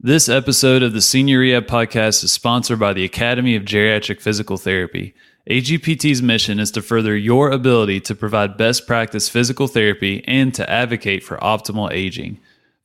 This episode of the Senior Rehab Podcast is sponsored by the Academy of Geriatric Physical Therapy. AGPT's mission is to further your ability to provide best practice physical therapy and to advocate for optimal aging.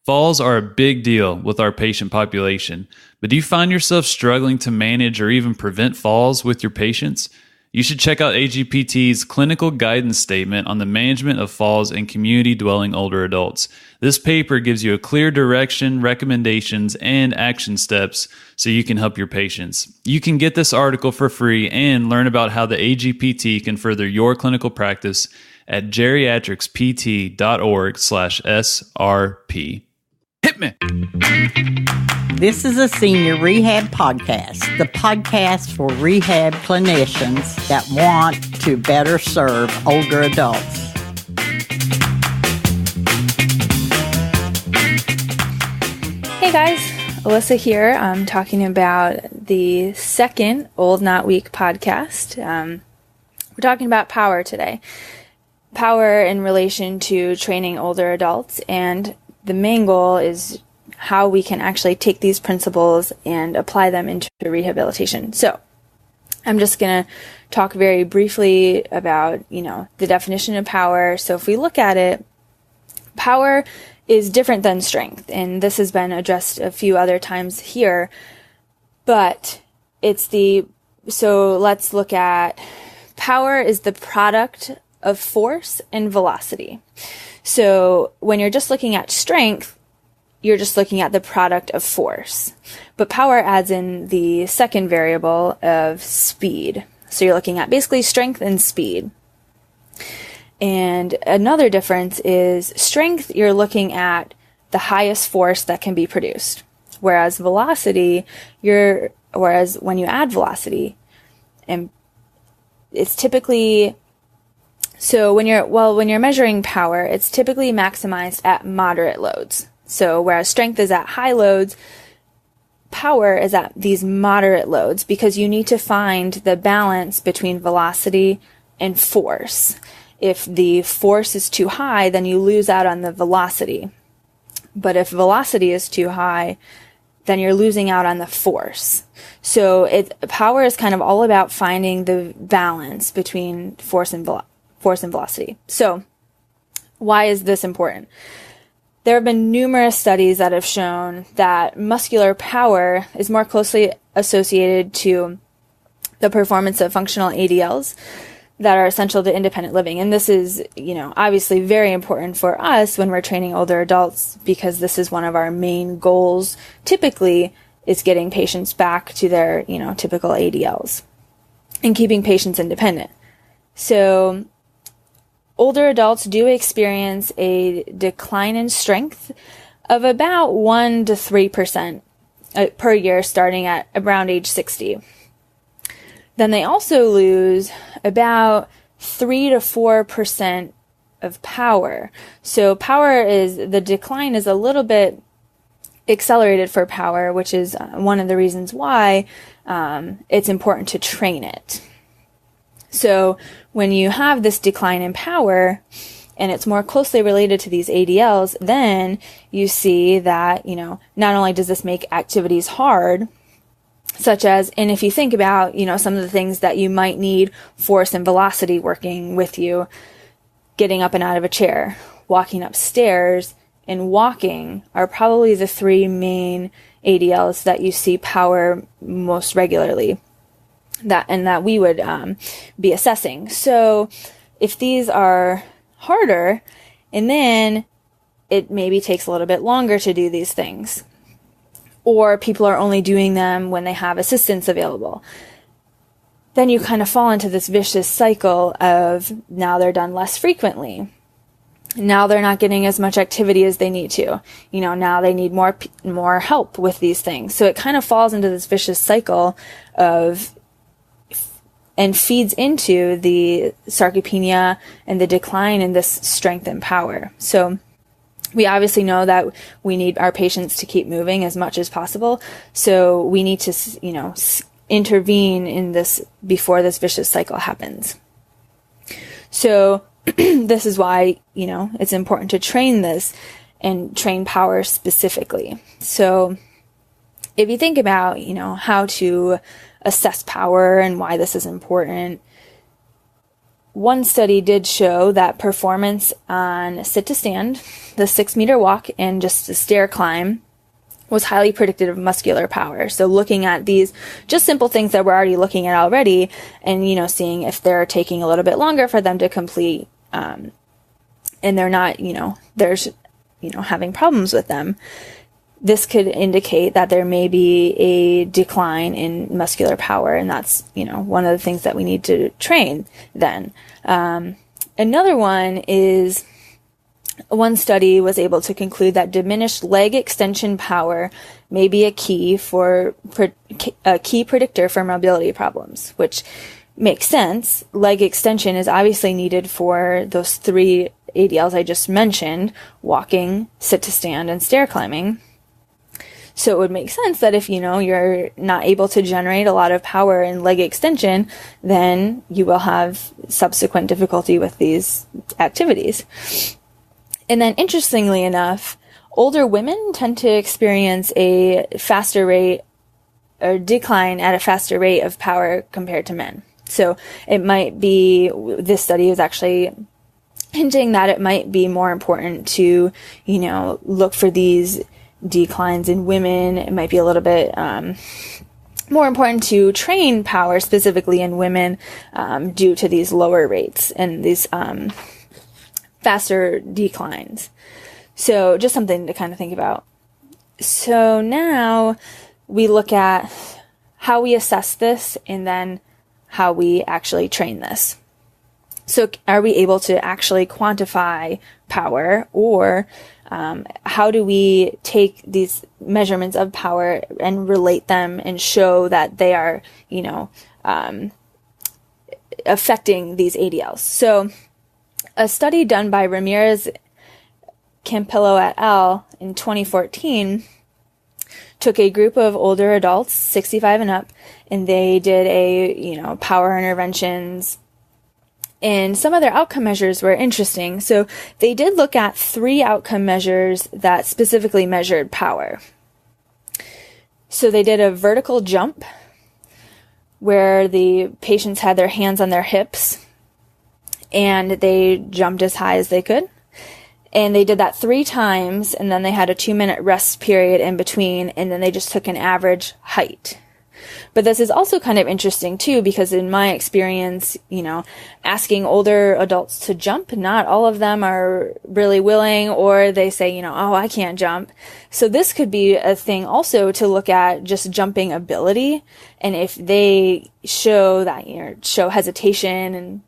Falls are a big deal with our patient population, but do you find yourself struggling to manage or even prevent falls with your patients? You should check out AGPT's clinical guidance statement on the management of falls in community-dwelling older adults. This paper gives you a clear direction, recommendations, and action steps so you can help your patients. You can get this article for free and learn about how the AGPT can further your clinical practice at geriatricspt.org/SRP. Hit me! This is a Senior Rehab Podcast, the podcast for rehab clinicians that want to better serve older adults. Hey guys, Alyssa here. I'm talking about the second Old Not Weak podcast. We're talking about power today. Power in relation to training older adults, and the main goal is how we can actually take these principles and apply them into rehabilitation. So I'm just going to talk very briefly about, the definition of power. So if we look at it, power is different than strength. And this has been addressed a few other times here, but so let's look at power is the product of force and velocity. So when you're just looking at strength, you're just looking at the product of force. But power adds in the second variable of speed. So you're looking at basically strength and speed. And another difference is strength, you're looking at the highest force that can be produced. Whereas when you add velocity, and it's typically, so when you're measuring power, it's typically maximized at moderate loads. So whereas strength is at high loads, power is at these moderate loads because you need to find the balance between velocity and force. If the force is too high, then you lose out on the velocity. But if velocity is too high, then you're losing out on the force. So power is kind of all about finding the balance between force and velocity. So why is this important? There have been numerous studies that have shown that muscular power is more closely associated to the performance of functional ADLs that are essential to independent living. And this is, obviously very important for us when we're training older adults because this is one of our main goals, typically, is getting patients back to their, typical ADLs and keeping patients independent. So older adults do experience a decline in strength of about 1 to 3% per year starting at around age 60. Then they also lose about 3 to 4% of power. So the decline is a little bit accelerated for power, which is one of the reasons why it's important to train it. So when you have this decline in power, and it's more closely related to these ADLs, then you see that, not only does this make activities hard, and if you think about, some of the things that you might need force and velocity working with you, getting up and out of a chair, walking upstairs, and walking are probably the three main ADLs that you see power most regularly. That we would be assessing. So if these are harder, and then it maybe takes a little bit longer to do these things, or people are only doing them when they have assistance available, then you kind of fall into this vicious cycle of now they're done less frequently. Now they're not getting as much activity as they need to. Now they need more help with these things. So it kind of falls into this vicious cycle and feeds into the sarcopenia and the decline in this strength and power. So we obviously know that we need our patients to keep moving as much as possible. So we need to, intervene in this before this vicious cycle happens. So this is why, it's important to train this and train power specifically. So if you think about, how to assess power and why this is important, one study did show that performance on sit to stand, the 6-meter walk, and just the stair climb was highly predictive of muscular power. So looking at these just simple things that we're already looking at already and, seeing if they're taking a little bit longer for them to complete, and they're not, having problems with them. This could indicate that there may be a decline in muscular power, and that's, one of the things that we need to train then. Another one is, one study was able to conclude that diminished leg extension power may be a key predictor for mobility problems, which makes sense. Leg extension is obviously needed for those 3 ADLs I just mentioned: walking, sit to stand, and stair climbing. So it would make sense that if, you're not able to generate a lot of power in leg extension, then you will have subsequent difficulty with these activities. And then interestingly enough, older women tend to experience a faster rate or decline at a faster rate of power compared to men. So it might be, this study is actually hinting that it might be more important to, look for these declines in women. It might be a little bit more important to train power specifically in women due to these lower rates and these faster declines. So just something to kind of think about. So now we look at how we assess this and then how we actually train this. So are we able to actually quantify power, or how do we take these measurements of power and relate them and show that they are, affecting these ADLs? So a study done by Ramirez, Campillo et al. In 2014 took a group of older adults, 65 and up, and they did power interventions. And some of their outcome measures were interesting. So they did look at 3 outcome measures that specifically measured power. So they did a vertical jump where the patients had their hands on their hips and they jumped as high as they could. And they did that 3 times, and then they had a 2-minute rest period in between, and then they just took an average height. But this is also kind of interesting too, because in my experience, asking older adults to jump, not all of them are really willing, or they say, oh, I can't jump. So this could be a thing also to look at, just jumping ability. And if they show that, show hesitation and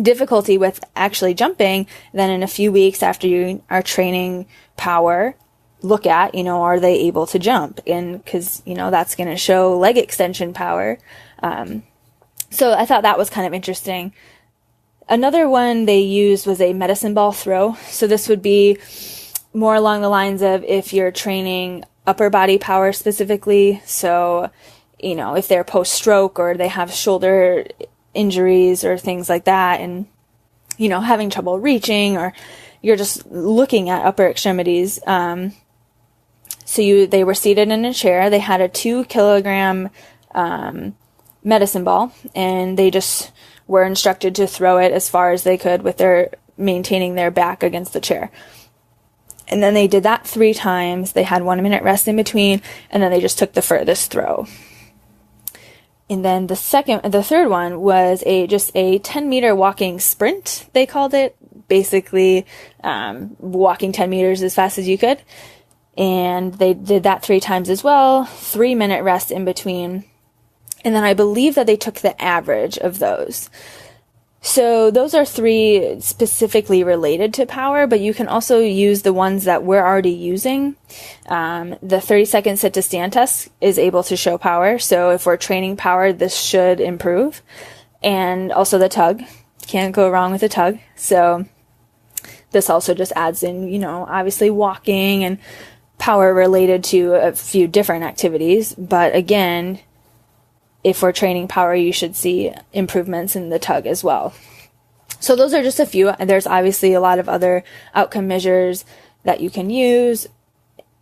difficulty with actually jumping, then in a few weeks after you are training power, look at, are they able to jump? And because, that's going to show leg extension power. So I thought that was kind of interesting. Another one they used was a medicine ball throw. So this would be more along the lines of if you're training upper body power specifically. So, if they're post-stroke or they have shoulder injuries or things like that, and, having trouble reaching, or you're just looking at upper extremities. So they were seated in a chair. They had a 2-kilogram medicine ball, and they just were instructed to throw it as far as they could with maintaining their back against the chair. And then they did that 3 times. They had 1-minute rest in between, and then they just took the furthest throw. And then the third one was just a 10-meter walking sprint, they called it. Basically, walking 10 meters as fast as you could. And they did that 3 times as well, 3-minute rest in between. And then I believe that they took the average of those. So those are 3 specifically related to power, but you can also use the ones that we're already using. The 30-second sit to stand test is able to show power. So if we're training power, this should improve. And also the tug. Can't go wrong with a tug. So this also just adds in, obviously walking and power related to a few different activities. But again, if we're training power, you should see improvements in the tug as well. So those are just a few. There's obviously a lot of other outcome measures that you can use.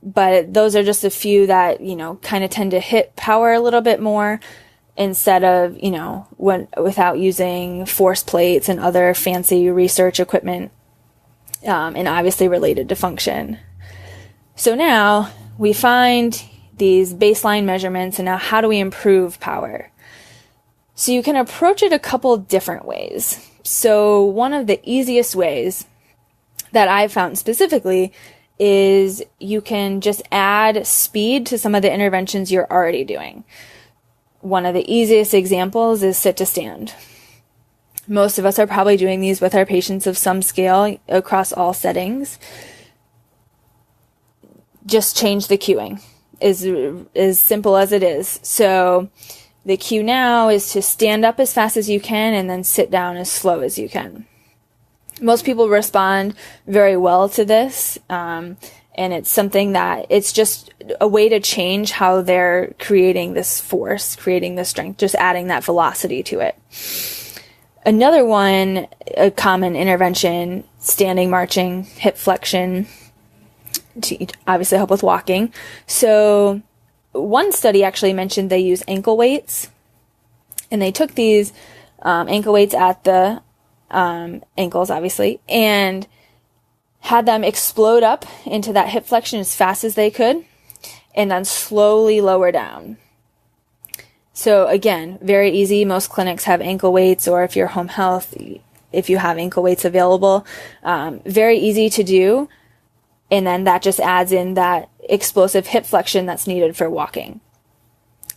But those are just a few that, kind of tend to hit power a little bit more instead of, without using force plates and other fancy research equipment, and obviously related to function. So now we find these baseline measurements, and now how do we improve power? So you can approach it a couple different ways. So one of the easiest ways that I've found specifically is you can just add speed to some of the interventions you're already doing. One of the easiest examples is sit to stand. Most of us are probably doing these with our patients of some scale across all settings. Just change the cueing, is as simple as it is. So the cue now is to stand up as fast as you can and then sit down as slow as you can. Most people respond very well to this, and it's something that it's just a way to change how they're creating this force, creating this strength, just adding that velocity to it. Another one, a common intervention, standing, marching, hip flexion, to obviously help with walking. So one study actually mentioned they use ankle weights, and they took these ankle weights at the ankles, obviously, and had them explode up into that hip flexion as fast as they could, and then slowly lower down. So again, very easy. Most clinics have ankle weights, or if you're home health, if you have ankle weights available, very easy to do. And then that just adds in that explosive hip flexion that's needed for walking.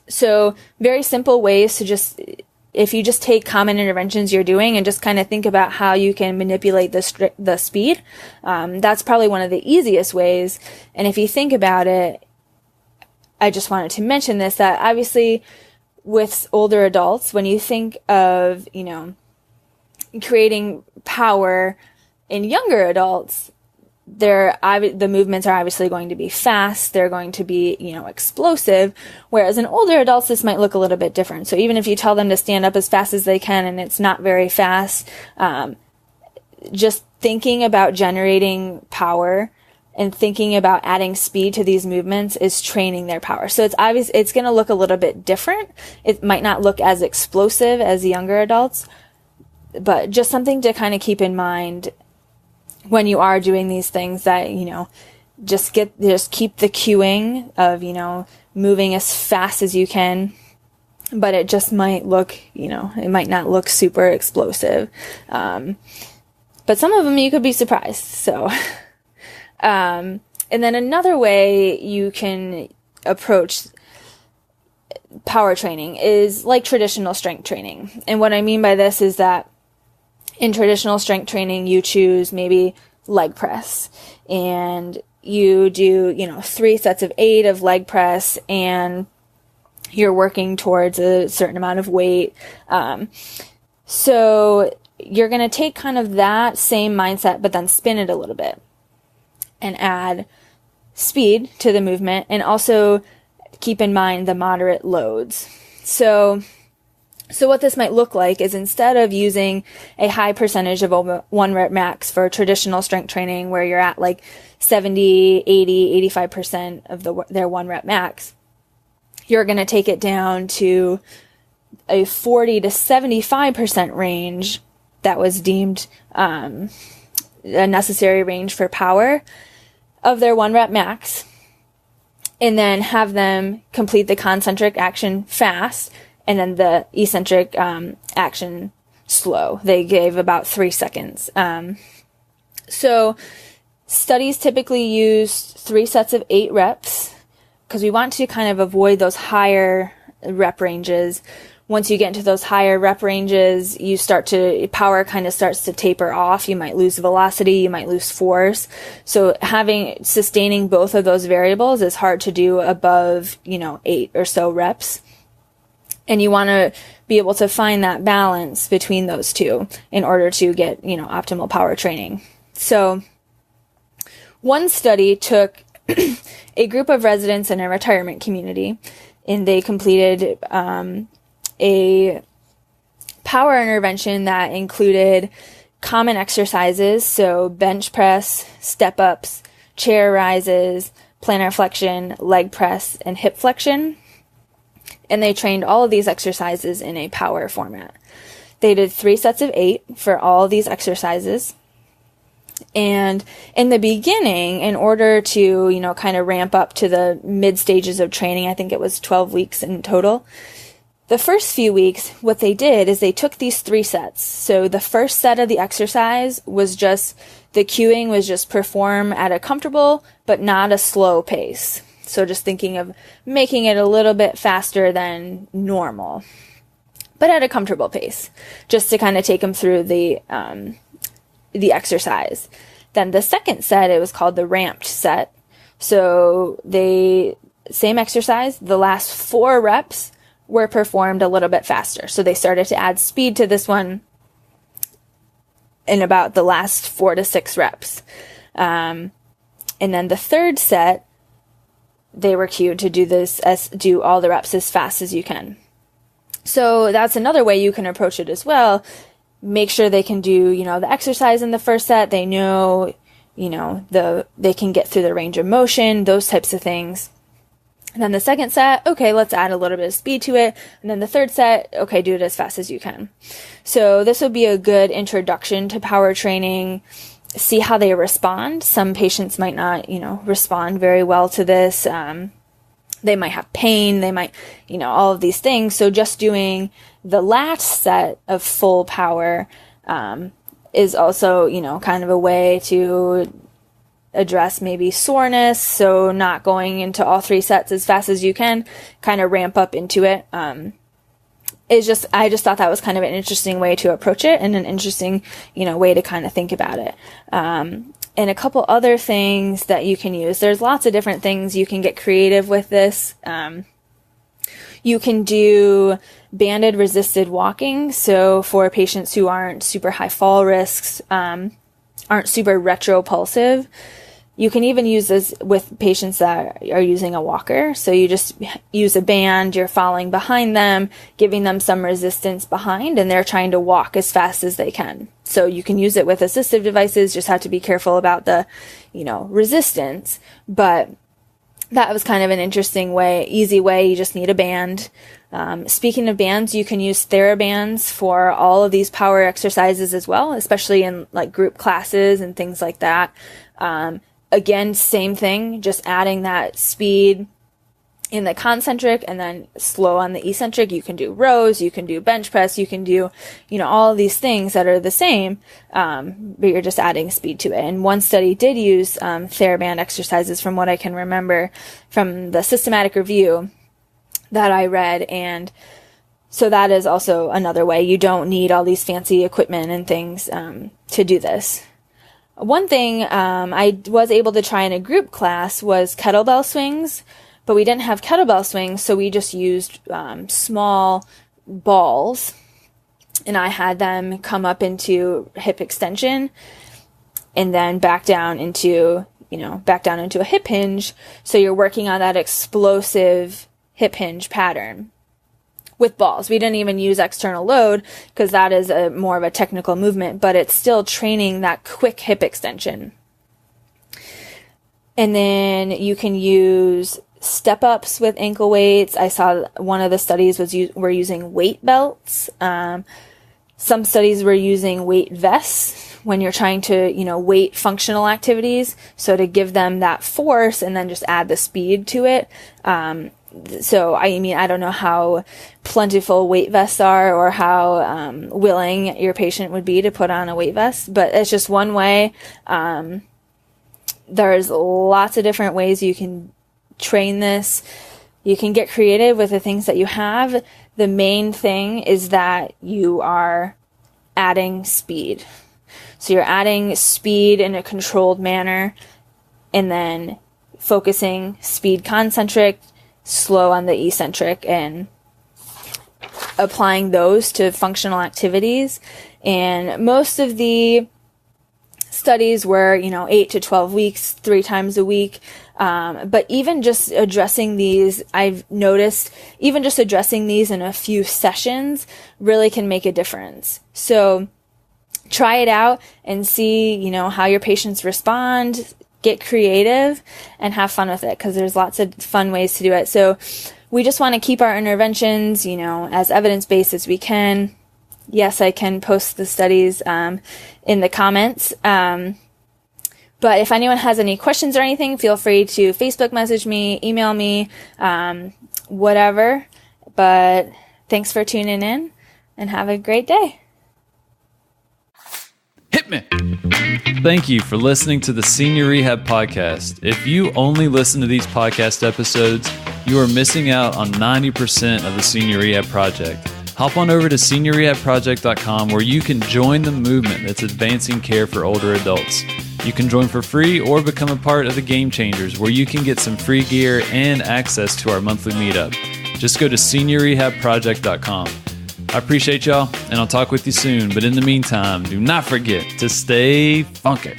So very simple ways to just, if you just take common interventions you're doing and just kind of think about how you can manipulate the speed, that's probably one of the easiest ways. And if you think about it, I just wanted to mention this, that obviously with older adults, when you think of, creating power in younger adults, the movements are obviously going to be fast. They're going to be, explosive. Whereas in older adults, this might look a little bit different. So even if you tell them to stand up as fast as they can and it's not very fast, just thinking about generating power and thinking about adding speed to these movements is training their power. So it's obvious it's going to look a little bit different. It might not look as explosive as younger adults, but just something to kind of keep in mind when you are doing these things, that, just keep the cueing of, moving as fast as you can, but it just might look, it might not look super explosive. But some of them you could be surprised. So, and then another way you can approach power training is like traditional strength training. And what I mean by this is that in traditional strength training, you choose maybe leg press, and you do, 3 sets of 8 of leg press, and you're working towards a certain amount of weight. So you're going to take kind of that same mindset, but then spin it a little bit and add speed to the movement, and also keep in mind the moderate loads. So what this might look like is, instead of using a high percentage of over 1 rep max for traditional strength training, where you're at like 70, 80, 85% of their 1 rep max, you're going to take it down to a 40 to 75% range that was deemed a necessary range for power of their 1 rep max, and then have them complete the concentric action fast, and then the eccentric action slow. They gave about 3 seconds. So studies typically use 3 sets of 8 reps, because we want to kind of avoid those higher rep ranges. Once you get into those higher rep ranges, power kind of starts to taper off. You might lose velocity, you might lose force. So sustaining both of those variables is hard to do above, 8 or so reps. And you want to be able to find that balance between those two in order to get, optimal power training. So one study took a group of residents in a retirement community, and they completed a power intervention that included common exercises, so bench press, step-ups, chair rises, plantar flexion, leg press, and hip flexion. And they trained all of these exercises in a power format. They did 3 sets of 8 for all of these exercises. And in the beginning, in order to, kind of ramp up to the mid stages of training, I think it was 12 weeks in total. The first few weeks, what they did is they took these 3 sets. So the first set of the exercise was just, the cueing was just perform at a comfortable, but not a slow pace. So just thinking of making it a little bit faster than normal, but at a comfortable pace, just to kind of take them through the exercise. Then the second set, it was called the ramped set. So same exercise, the last 4 reps were performed a little bit faster. So they started to add speed to this one in about the last 4 to 6 reps. And then the third set, they were cued to do all the reps as fast as you can. So that's another way you can approach it as well. Make sure they can do, the exercise in the first set. They know, they can get through the range of motion, those types of things. And then the second set, okay, let's add a little bit of speed to it. And then the third set, okay, do it as fast as you can. So this would be a good introduction to power training. See how they respond. Some patients might not, respond very well to this. They might have pain. They might, all of these things. So just doing the last set of full power is also, kind of a way to address maybe soreness. So not going into all 3 sets as fast as you can, kind of ramp up into it. I just thought that was kind of an interesting way to approach it and an interesting, way to kind of think about it. And a couple other things that you can use. There's lots of different things. You can get creative with this. You can do banded resisted walking. So for patients who aren't super high fall risks, aren't super retropulsive, you can even use this with patients that are using a walker. So you just use a band, you're following behind them, giving them some resistance behind, and they're trying to walk as fast as they can. So you can use it with assistive devices, just have to be careful about the, resistance. But that was kind of an interesting way, easy way. You just need a band. Speaking of bands, you can use TheraBands for all of these power exercises as well, especially in like group classes and things like that. Again, same thing, just adding that speed in the concentric and then slow on the eccentric. You can do rows, you can do bench press, you can do, all of these things that are the same, but you're just adding speed to it. And one study did use TheraBand exercises from what I can remember from the systematic review that I read. And so that is also another way. You don't need all these fancy equipment and things to do this. One thing I was able to try in a group class was kettlebell swings, but we didn't have kettlebell swings, so we just used small balls, and I had them come up into hip extension and then back down into a hip hinge. So you're working on that explosive hip hinge pattern with balls. We didn't even use external load because that is more of a technical movement, but it's still training that quick hip extension. And then you can use step-ups with ankle weights. I saw one of the studies were using weight belts. Some studies were using weight vests when you're trying to, weight functional activities. So to give them that force and then just add the speed to it. So, I don't know how plentiful weight vests are or how willing your patient would be to put on a weight vest, but it's just one way. There's lots of different ways you can train this. You can get creative with the things that you have. The main thing is that you are adding speed. So you're adding speed in a controlled manner and then focusing speed concentric, slow on the eccentric, and applying those to functional activities. And most of the studies were, 8 to 12 weeks, 3 times a week. But even just addressing these, I've noticed, even just addressing these in a few sessions really can make a difference. So try it out and see, how your patients respond. get creative and have fun with it, because there's lots of fun ways to do it. So we just want to keep our interventions, as evidence-based as we can. Yes, I can post the studies in the comments. But if anyone has any questions or anything, feel free to Facebook message me, email me, whatever. But thanks for tuning in, and have a great day. Hit me! Thank you for listening to the Senior Rehab Podcast. If you only listen to these podcast episodes, you are missing out on 90% of the Senior Rehab Project. Hop on over to seniorrehabproject.com, where you can join the movement that's advancing care for older adults. You can join for free or become a part of the Game Changers, where you can get some free gear and access to our monthly meetup. Just go to seniorrehabproject.com. I appreciate y'all, and I'll talk with you soon. But in the meantime, do not forget to stay funky.